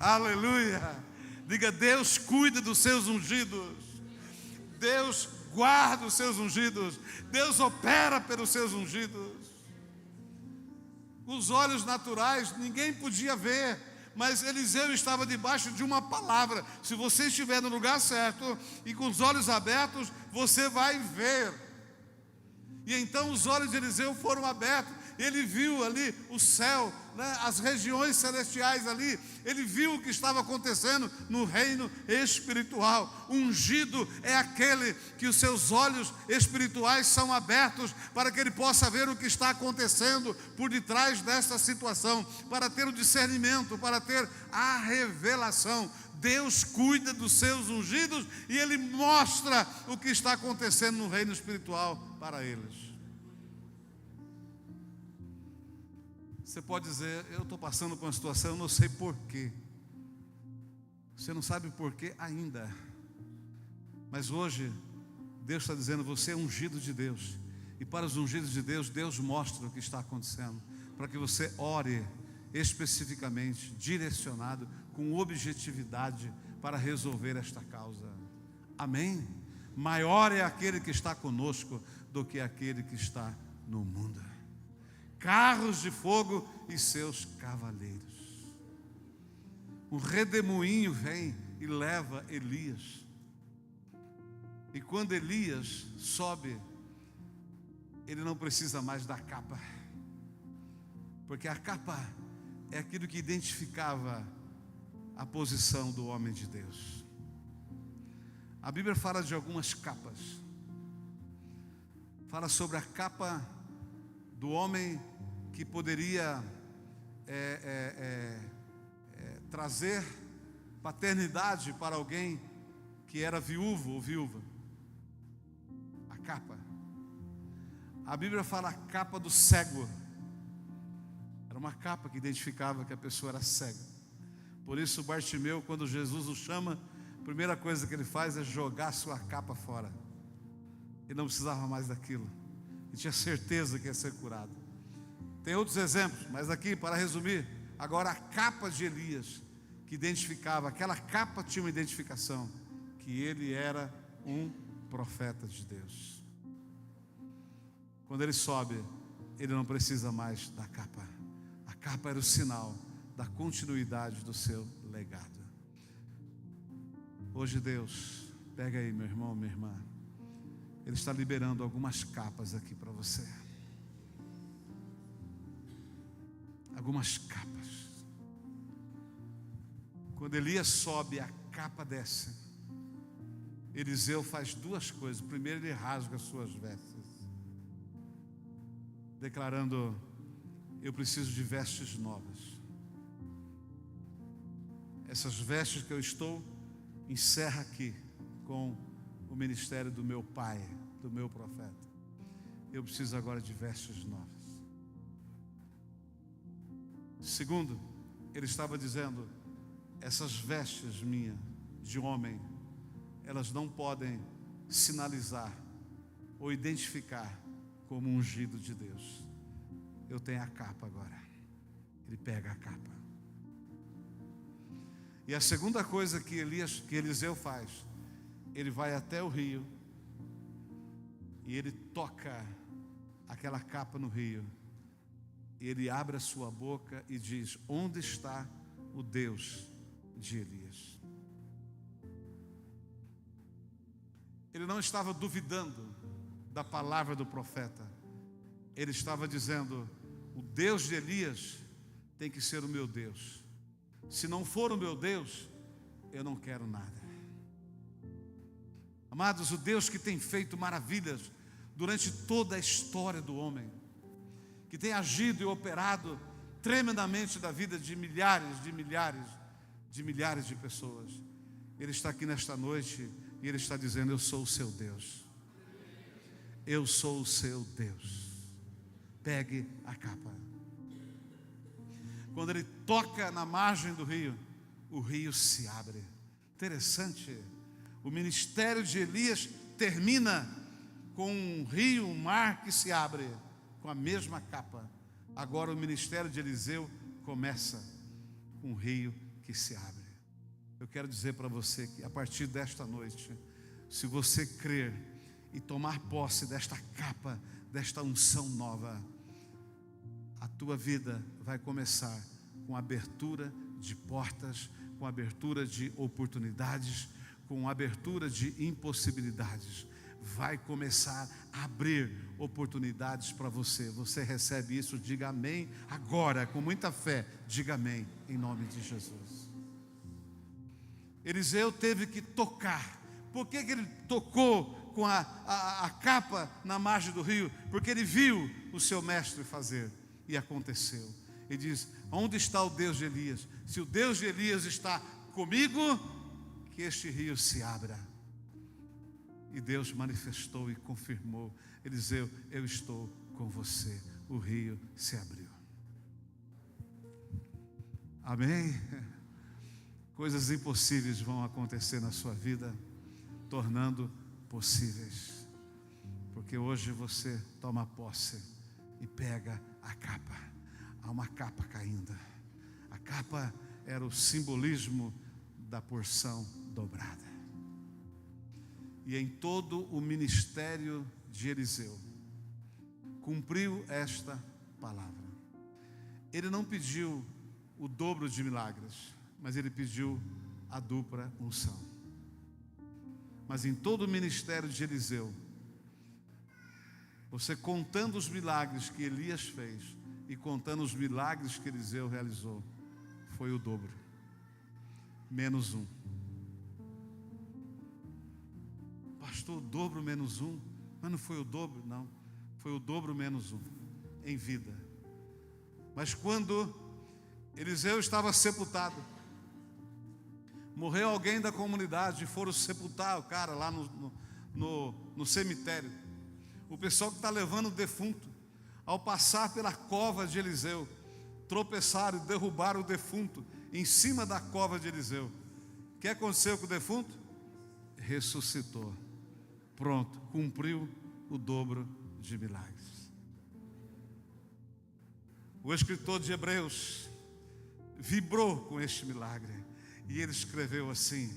aleluia. Diga, Deus cuida dos seus ungidos, Deus guarda os seus ungidos, Deus opera pelos seus ungidos. Os olhos naturais ninguém podia ver, mas Eliseu estava debaixo de uma palavra. Se você estiver no lugar certo e com os olhos abertos, você vai ver. E então os olhos de Eliseu foram abertos. Ele viu ali o céu, as regiões celestiais ali. Ele viu o que estava acontecendo no reino espiritual. Ungido é aquele que os seus olhos espirituais são abertos para que ele possa ver o que está acontecendo por detrás dessa situação, para ter o discernimento, para ter a revelação. Deus cuida dos seus ungidos e Ele mostra o que está acontecendo no reino espiritual para eles. Você pode dizer, eu estou passando por uma situação, eu não sei porquê. Você não sabe porquê ainda. Mas hoje, Deus está dizendo, você é ungido de Deus. E para os ungidos de Deus, Deus mostra o que está acontecendo. Para que você ore especificamente, direcionado, com objetividade, para resolver esta causa. Amém? Maior é aquele que está conosco do que aquele que está no mundo. Carros de fogo e seus cavaleiros. Um redemoinho vem e leva Elias. E quando Elias sobe, ele não precisa mais da capa, porque a capa é aquilo que identificava a posição do homem de Deus. A Bíblia fala de algumas capas. Fala sobre a capa do homem que poderia trazer paternidade para alguém que era viúvo ou viúva. A capa. A Bíblia fala a capa do cego. Era uma capa que identificava que a pessoa era cega. Por isso Bartimeu, quando Jesus o chama, a primeira coisa que ele faz é jogar sua capa fora. Ele não precisava mais daquilo. Ele tinha certeza que ia ser curado. Tem outros exemplos, mas aqui, para resumir, agora a capa de Elias, que identificava, aquela capa tinha uma identificação, que ele era um profeta de Deus. Quando ele sobe, ele não precisa mais da capa. A capa era o sinal da continuidade do seu legado. Hoje Deus, pega aí meu irmão, minha irmã, Ele está liberando algumas capas aqui para você. Algumas capas. Quando Elias sobe, a capa desce. Eliseu faz duas coisas. Primeiro, ele rasga as suas vestes, declarando: eu preciso de vestes novas. Essas vestes que eu estou, encerra aqui com o ministério do meu pai, do meu profeta. Eu preciso agora de vestes novas. Segundo, ele estava dizendo: essas vestes minhas de homem, elas não podem sinalizar ou identificar como ungido de Deus. Eu tenho a capa agora. Ele pega a capa. E a segunda coisa que Eliseu faz, ele vai até o rio e ele toca aquela capa no rio. E ele abre a sua boca e diz: onde está o Deus de Elias? Ele não estava duvidando da palavra do profeta. Ele estava dizendo: o Deus de Elias tem que ser o meu Deus. Se não for o meu Deus, eu não quero nada. Amados, o Deus que tem feito maravilhas durante toda a história do homem, que tem agido e operado tremendamente da vida de milhares de pessoas, Ele está aqui nesta noite e Ele está dizendo: eu sou o seu Deus. Eu sou o seu Deus. Pegue a capa. Quando ele toca na margem do rio, o rio se abre. Interessante. O ministério de Elias termina com um rio, um mar que se abre, com a mesma capa. Agora o ministério de Eliseu começa com um rio que se abre. Eu quero dizer para você que a partir desta noite, se você crer e tomar posse desta capa, desta unção nova, a tua vida vai começar com abertura de portas, com abertura de oportunidades, com abertura de impossibilidades. Vai começar a abrir oportunidades para você. Você recebe isso, diga amém agora, com muita fé, diga amém, em nome de Jesus. Eliseu teve que tocar. Por que ele tocou com a capa na margem do rio? Porque ele viu o seu mestre fazer. E aconteceu. Ele diz: onde está o Deus de Elias? Se o Deus de Elias está comigo, que este rio se abra. E Deus manifestou e confirmou: Eliseu, eu estou com você. O rio se abriu. Amém? Coisas impossíveis vão acontecer na sua vida, tornando possíveis. Porque hoje você toma posse e pega a capa. Há uma capa caindo. A capa era o simbolismo da porção dobrada. E em todo o ministério de Eliseu, cumpriu esta palavra. Ele não pediu o dobro de milagres, mas ele pediu a dupla unção. Mas em todo o ministério de Eliseu, você contando os milagres que Elias fez e contando os milagres que Eliseu realizou, foi o dobro, menos um. Pastor, o dobro menos um? Mas não foi o dobro, não. Foi o dobro menos um em vida. Mas quando Eliseu estava sepultado, morreu alguém da comunidade e foram sepultar o cara lá no cemitério. O pessoal que está levando o defunto, ao passar pela cova de Eliseu, tropeçaram e derrubaram o defunto em cima da cova de Eliseu. O que aconteceu com o defunto? Ressuscitou. Pronto, cumpriu o dobro de milagres. O escritor de Hebreus vibrou com este milagre e ele escreveu assim: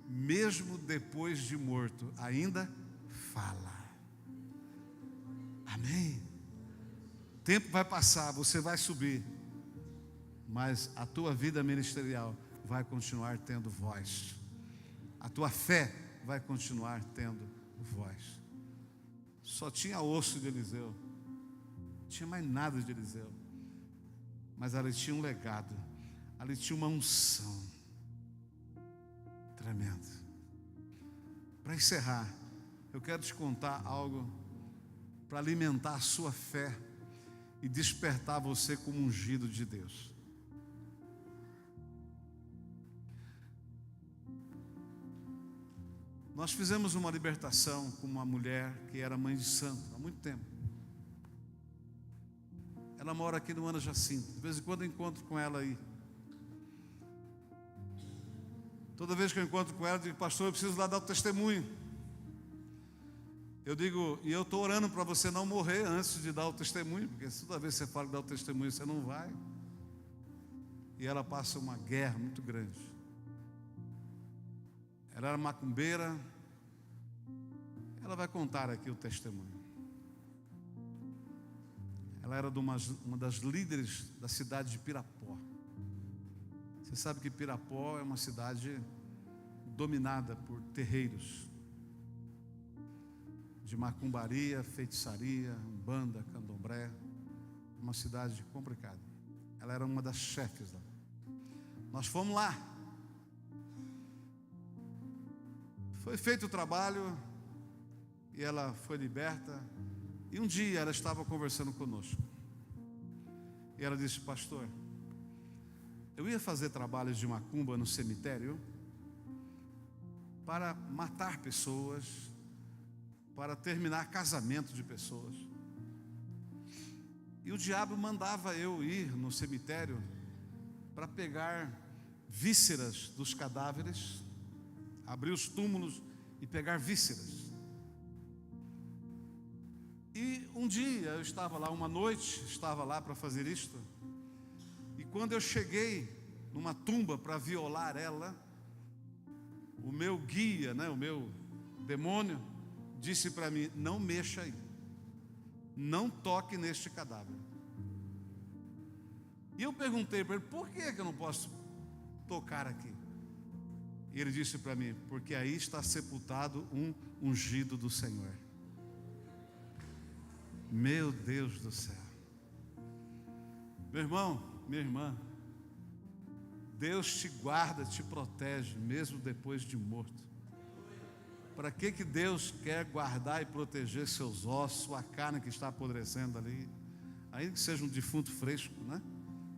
mesmo depois de morto, ainda fala. Amém? O tempo vai passar, você vai subir, mas a tua vida ministerial vai continuar tendo voz. A tua fé vai continuar tendo voz. Só tinha osso de Eliseu, não tinha mais nada de Eliseu, mas ali tinha um legado, ali tinha uma unção. Tremendo. Para encerrar, eu quero te contar algo para alimentar a sua fé e despertar você como ungido de Deus. Nós fizemos uma libertação com uma mulher que era mãe de santo há muito tempo. Ela mora aqui no Ana Jacinto. De vez em quando eu encontro com ela aí. Toda vez que eu encontro com ela, eu digo: pastor, eu preciso lá dar o testemunho. Eu digo: e eu estou orando para você não morrer antes de dar o testemunho, porque toda vez que você fala que dá o testemunho, você não vai. E ela passa uma guerra muito grande. Ela era macumbeira. Ela vai contar aqui o testemunho. Ela era uma das líderes da cidade de Pirapó. Você sabe que Pirapó é uma cidade dominada por terreiros de macumbaria, feitiçaria, umbanda, candomblé. Uma cidade complicada. Ela era uma das chefes lá. Nós fomos lá. Foi feito o trabalho e ela foi liberta. E um dia ela estava conversando conosco. E ela disse: pastor, eu ia fazer trabalhos de macumba no cemitério para matar pessoas, para terminar casamento de pessoas. E o diabo mandava eu ir no cemitério para pegar vísceras dos cadáveres, abrir os túmulos e pegar vísceras. E um dia eu estava lá, uma noite, estava lá para fazer isto. E quando eu cheguei numa tumba para violar ela, o meu guia, o meu demônio, disse para mim: não mexa aí, não toque neste cadáver. E eu perguntei para ele: por que eu não posso tocar aqui? E ele disse para mim: porque aí está sepultado um ungido do Senhor. Meu Deus do céu. Meu irmão, minha irmã, Deus te guarda, te protege, mesmo depois de morto. Para que Deus quer guardar e proteger seus ossos, sua carne que está apodrecendo ali, ainda que seja um defunto fresco, né?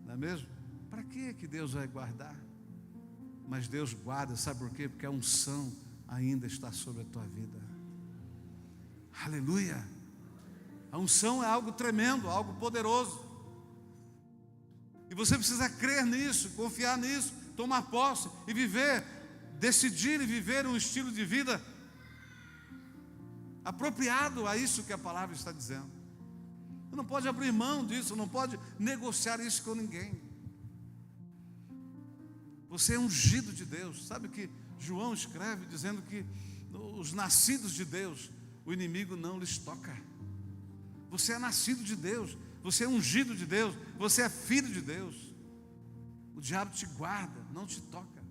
Não é mesmo? Para que Deus vai guardar? Mas Deus guarda, sabe por quê? Porque a unção ainda está sobre a tua vida. Aleluia! A unção é algo tremendo, algo poderoso. E você precisa crer nisso, confiar nisso, tomar posse e viver, decidir e viver um estilo de vida apropriado a isso que a palavra está dizendo. Você não pode abrir mão disso, não pode negociar isso com ninguém. Você é ungido de Deus. Sabe que João escreve dizendo que os nascidos de Deus, o inimigo não lhes toca. Você é nascido de Deus, você é ungido de Deus, você é filho de Deus. O diabo te guarda, não te toca.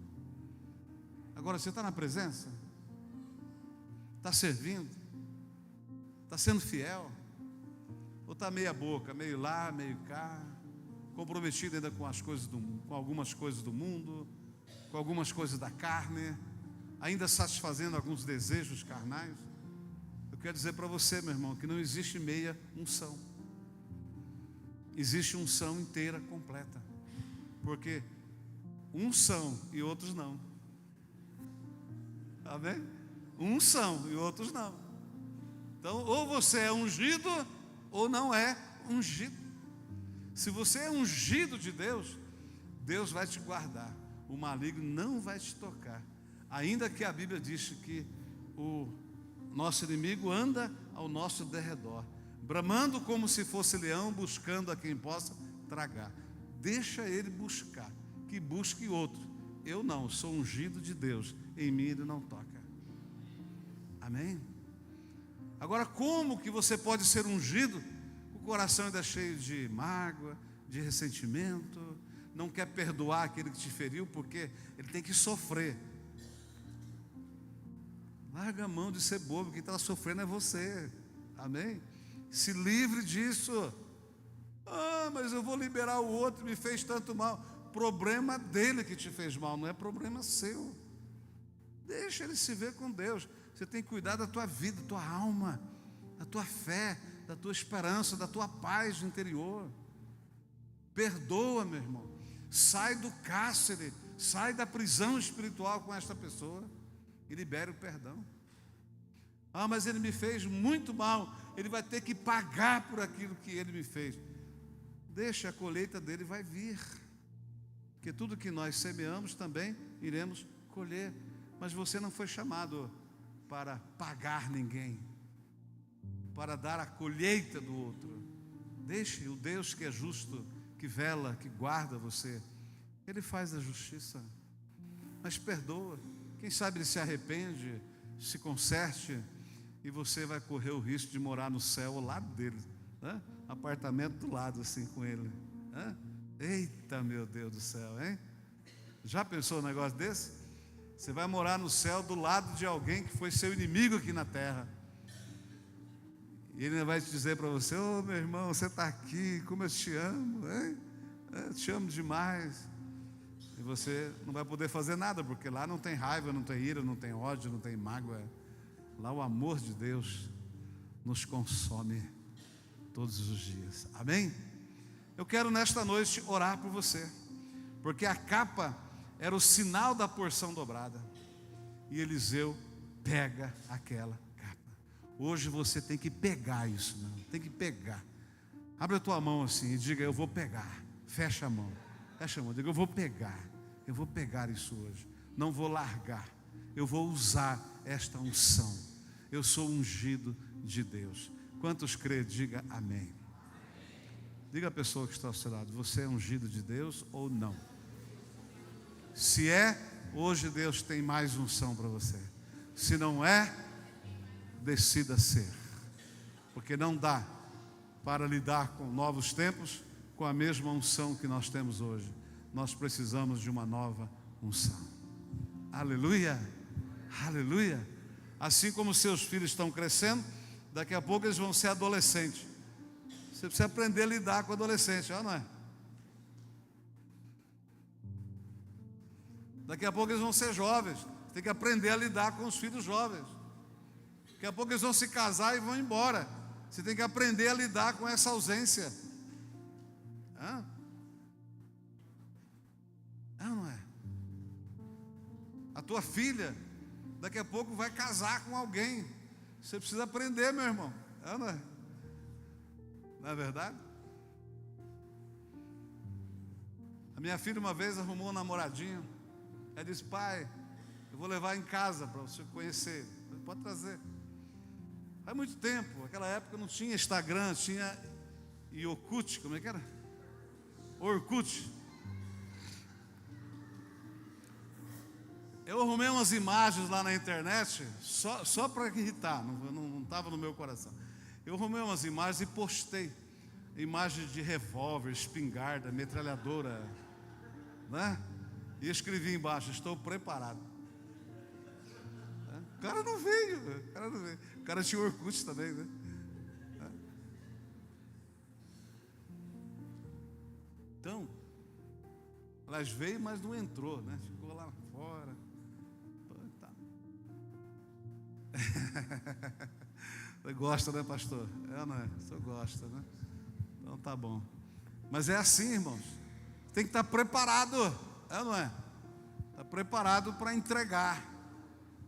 Agora, você está na presença? Está servindo? Está sendo fiel? Ou está meia boca, meio lá, meio cá, comprometido ainda com as coisas com algumas coisas do mundo, com algumas coisas da carne, ainda satisfazendo alguns desejos carnais? Eu quero dizer para você, meu irmão, que não existe meia unção. Existe unção inteira, completa. Porque uns são e outros não. Amém? Uns são e outros não. Então, ou você é ungido ou não é ungido. Se você é ungido de Deus, Deus vai te guardar. O maligno não vai te tocar. Ainda que a Bíblia diz que o nosso inimigo anda ao nosso derredor, bramando como se fosse leão, buscando a quem possa tragar. Deixa ele buscar, que busque outro. Eu não, sou ungido de Deus, em mim ele não toca. Amém? Agora, como que você pode ser ungido? O coração ainda cheio de mágoa, de ressentimento, não quer perdoar aquele que te feriu, porque ele tem que sofrer. Larga a mão de ser bobo, quem está sofrendo é você. Amém? Se livre disso. Ah, mas eu vou liberar o outro, me fez tanto mal. Problema dele que te fez mal, não é problema seu. Deixa ele se ver com Deus. Você tem que cuidar da tua vida, da tua alma, da tua fé, da tua esperança, da tua paz interior. Perdoa, meu irmão. Sai do cárcere, sai da prisão espiritual com esta pessoa e libere o perdão. Ah, mas ele me fez muito mal, ele vai ter que pagar por aquilo que ele me fez. Deixa, a colheita dele vai vir. Porque tudo que nós semeamos também iremos colher. Mas você não foi chamado para pagar ninguém, para dar a colheita do outro. Deixe o Deus que é justo, que vela, que guarda você, Ele faz a justiça. Mas perdoa. Quem sabe ele se arrepende, se conserte, e você vai correr o risco de morar no céu ao lado dele, né? Apartamento do lado assim com ele, né? Eita, meu Deus do céu, hein? Já pensou um negócio desse? Você vai morar no céu do lado de alguém que foi seu inimigo aqui na terra, e ele vai te dizer para você: ô meu irmão, você está aqui, como eu te amo, hein? Eu te amo demais. E você não vai poder fazer nada, porque lá não tem raiva, não tem ira, não tem ódio, não tem mágoa. Lá o amor de Deus nos consome todos os dias. Amém? Eu quero nesta noite orar por você, porque a capa era o sinal da porção dobrada, e Eliseu pega aquela capa. Hoje você tem que pegar isso, não? Tem que pegar. Abre a tua mão assim e diga: eu vou pegar. Fecha a mão, diga: eu vou pegar isso hoje, não vou largar, eu vou usar esta unção, eu sou ungido de Deus. Quantos crê? Diga amém. Diga à pessoa que está ao seu lado: você é ungido de Deus ou não? Se é, hoje Deus tem mais unção para você. Se não é, decida ser, porque não dá para lidar com novos tempos com a mesma unção que nós temos hoje. Nós precisamos de uma nova unção. Aleluia, aleluia. Assim como seus filhos estão crescendo, daqui a pouco eles vão ser adolescentes. Você precisa aprender a lidar com adolescente, não é? Daqui a pouco eles vão ser jovens. Você tem que aprender a lidar com os filhos jovens. Daqui a pouco eles vão se casar e vão embora. Você tem que aprender a lidar com essa ausência. Não é? A tua filha daqui a pouco vai casar com alguém. Você precisa aprender, meu irmão. Não é? Não é verdade? A minha filha uma vez arrumou um namoradinho. Ela disse: pai, eu vou levar em casa para você conhecer. Pode trazer. Faz muito tempo, naquela época não tinha Instagram, tinha Orkut, como é que era? Orkut. Eu arrumei umas imagens lá na internet, só para irritar, não estava no meu coração. Eu arrumei umas imagens e postei. Imagens de revólver, espingarda, metralhadora, né? E escrevi embaixo: estou preparado. O cara não veio, o cara tinha Orkut também, né? Então, elas veio, mas não entrou, né? Ficou lá fora. Tá. Você gosta, né, pastor? Não é? Você gosta, né? Então tá bom. Mas é assim, irmãos. Tem que estar preparado, não é? Está preparado para entregar,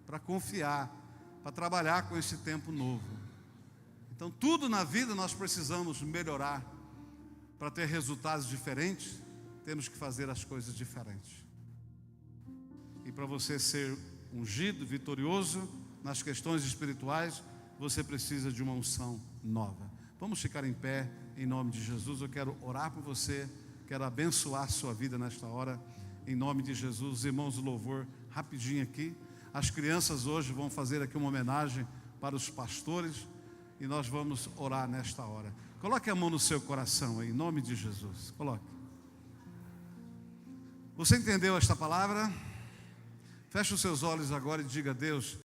para confiar, para trabalhar com esse tempo novo. Então tudo na vida nós precisamos melhorar. Para ter resultados diferentes, temos que fazer as coisas diferentes. E para você ser ungido, vitorioso nas questões espirituais, você precisa de uma unção nova. Vamos ficar em pé em nome de Jesus. Eu quero orar por você, quero abençoar a sua vida nesta hora, em nome de Jesus. Os irmãos do louvor, rapidinho aqui. As crianças hoje vão fazer aqui uma homenagem para os pastores, e nós vamos orar nesta hora. Coloque a mão no seu coração aí, em nome de Jesus. Coloque. Você entendeu esta palavra? Feche os seus olhos agora e diga: Deus,